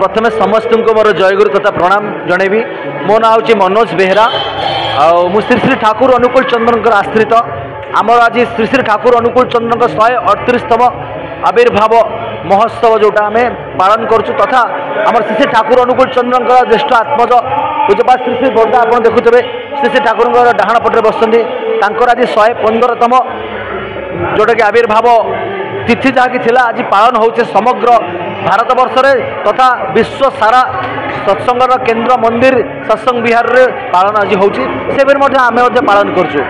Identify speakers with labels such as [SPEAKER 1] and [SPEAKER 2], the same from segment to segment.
[SPEAKER 1] प्रथम समस्त को मोर जयगुरु तथा प्रणाम जनइबी। मो ना हूँ मनोज बेहरा मु श्री श्री ठाकुर अनुकूल चंद्र आश्रित आमर आज श्री श्री ठाकुर अनुकूल चंद्र 138तम आविर्भाव महोत्सव जोटा आम पालन करूँ तथा आम श्री श्री ठाकुर अनुकूल चंद्र ज्येष्ठ आत्मज पूजपा श्री श्री बर्दा आप देखुए श्री श्री ठाकुर डाण पटे बसती आज 115तम जोटा कि आविर्भाव तिथि जहाँकि आज पालन होचे समग्र भारत वर्ष तथा विश्व सारा सत्संगर केंद्र मंदिर सत्संग विहार रे पालन आज होची से आम पालन करूँ।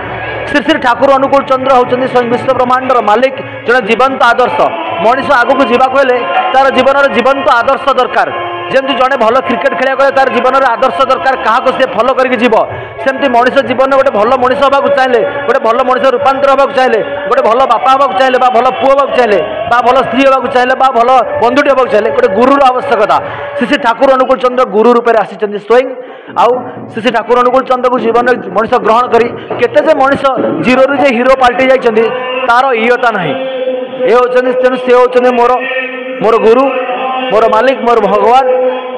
[SPEAKER 1] श्री श्री ठाकुर अनुकूल चंद्र होचंदी स्वयं विश्व ब्रह्मांडर मालिक जड़े जीवंत आदर्श मनीष आगक जावाक हेले तार जीवन जीवंत आदर्श दरकार जमी जड़े भल क्रिकेट खेल गले तार जीवन में आदर्श दरकार क्या सी फलो करके जीव सेमती मनीष जीवन में गोटे भल मनीष हाँक चाहिए गोटे भल मनीष रूपांतर हाँक चाहिए गोटे भल बापा हाँक चाहिए भल पुओ हाँक चाहिए भल स्त्री हाँक चाहिए भल बंधुटी हाँक चाहिए गोटे गुरुर आवश्यकता श्री श्री ठाकुर अनुकूल चंद्र गुरु रूप से आसी स्वयं आउ श्री श्री ठाकुर अनुकूल चंद्र को जीवन में मनीष ग्रहण करी केते जे मनीष जीरो रू जे हीरो पाल्टी जाइछन्ती तार इयता नहीं ये होचन्ती तेणु से होचन्ती मोर मोर गुरु मोर मालिक मोर भगवान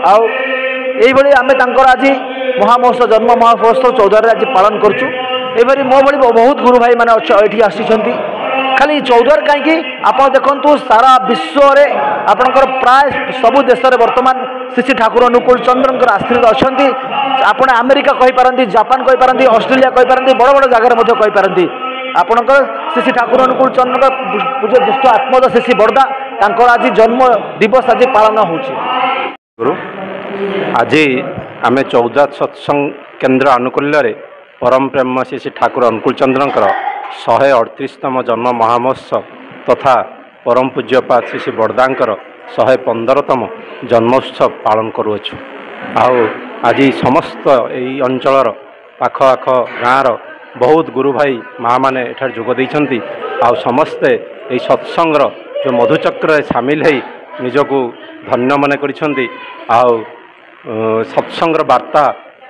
[SPEAKER 1] आउ यही आम आज महामहोत्सव जन्म महामहोत्सव 14 आज पालन करूँ। ये मो भाई बहुत गुरु भाई मैंने ये आसी खाली 14 कहीं आप देखु सारा विश्व में आपणकर प्राय सबु देश में बर्तमान श्री श्री ठाकुर अनुकूल चंद्र आश्रित अच्छा आप अमेरिका कहींपारती जापान कहींपारती ऑस्ट्रेलिया कहींपारती बड़ बड़ जगार कहींपारती आपणकर श्री श्री ठाकुर अनुकूल चंद्र पूज्य ज्येष्ठ आत्मज श्री श्री बर्दा आज जन्म दिवस आज पालन हो।
[SPEAKER 2] आज आम 14 सत्संग केन्द्र आनुकूल्य परम प्रेम श्री श्री ठाकुर अनुकूल चंद्र 138तम जन्म महामहोत्सव तथा परम पूज्यपा श्री श्री बर्दांकर 115तम जन्मोत्सव पालन करुअछु। आज समस्त यही अंचल पाख आख गाँव बहुत गुरु भाई माँ मैंने एठार जोग देइछन्ति आउ समस्ते यही सत्संगर जो मधुचक्र सामिल है निजको धन्य मन करिछन्ति आउ सत्संगर वार्ता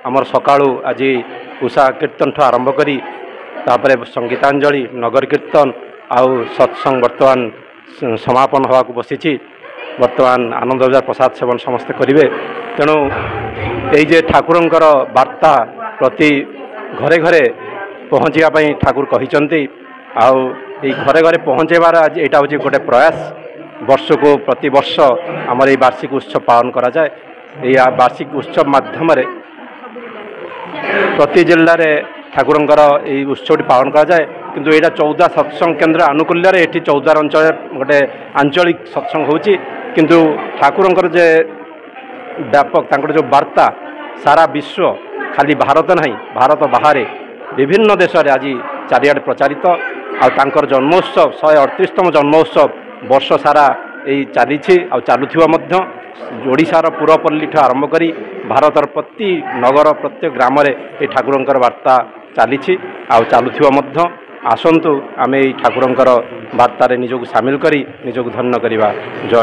[SPEAKER 2] आमर सकाळु आज उषा कीर्तन ठू आरंभ करी तापरे संगीतांजलि नगर कीर्तन आउ सत्संग वर्तमान समापन होगा बसी वर्तमान आनंद बजार प्रसाद सेवन समस्ते करेंगे। तेणु ये ठाकुरंकर वार्ता प्रति घरे घरे पहुँचापी ठाकुर कहते आउ घरे घरे पहुँचेबार आज यहाँ हूँ गोटे प्रयास वर्ष को प्रति वर्ष आमर ये वार्षिक उत्सव पालन करा जाए। या वार्षिक उत्सव माध्यम प्रति जिले में ठाकुरंकर ये उत्सव पालन करा जाए किंतु यहाँ 14 सत्संग केन्द्र आनुकूल्य ये 14 अंचल गोटे आंचलिक सत्संग होची किंतु ठाकुरंकर जे व्यापक जो वार्ता सारा विश्व खाली भारत नहीं भारत बाहर विभिन्न देश में आज चारिआडे प्रचारित आर जन्मोत्सव 138तम जन्मोत्सव वर्ष सारा यही चली चलुवा ओडिशार पूरपल्ली ठू आरंभ करी भारतर प्रति नगर प्रत्येक ग्राम ये ठाकुरंकर वार्ता चली चलुवा आसतु आम ठाकुरंकर वार्तार निजक सामिल करी निजक धन्य करवा। जय।